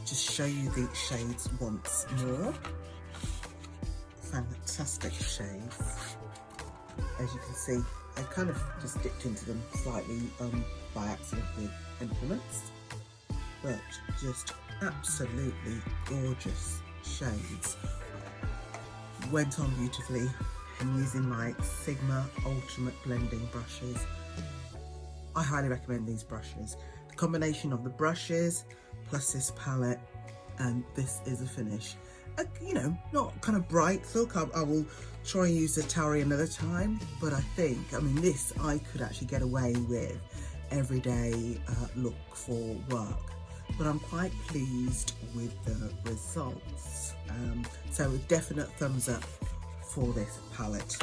just show you the shades once more. Fantastic shades. As you can see, I kind of just dipped into them slightly by accident with implements, but just absolutely gorgeous shades. Went on beautifully. I'm using my Sigma Ultimate Blending brushes. I highly recommend these brushes. The combination of the brushes plus this palette, and this is a finish. You know, not kind of bright silk. I will try and use the Towery another time, but I mean, this I could actually get away with everyday look for work. But I'm quite pleased with the results. So a definite thumbs up for this palette.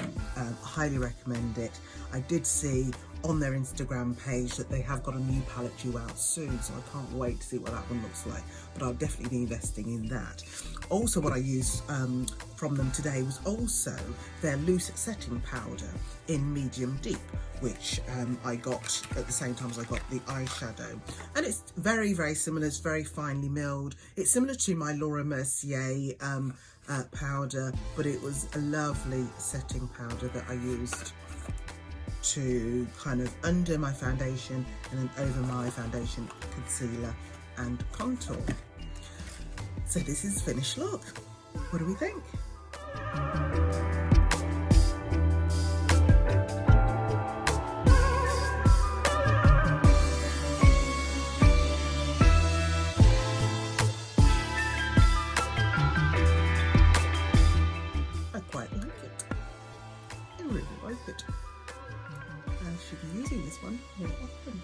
Highly recommend it. I did see on their Instagram page that they have got a new palette due out soon, so I can't wait to see what that one looks like, but I'll definitely be investing in that. Also, what I used from them today was also their loose setting powder in medium deep, which I got at the same time as I got the eyeshadow, and it's very, very similar. It's very finely milled. It's similar to my Laura Mercier powder, but it was a lovely setting powder that I used to kind of under my foundation and then over my foundation, concealer and contour. So this is the finished look. What do we think? I quite like it. I really like it. I should be using this one more often.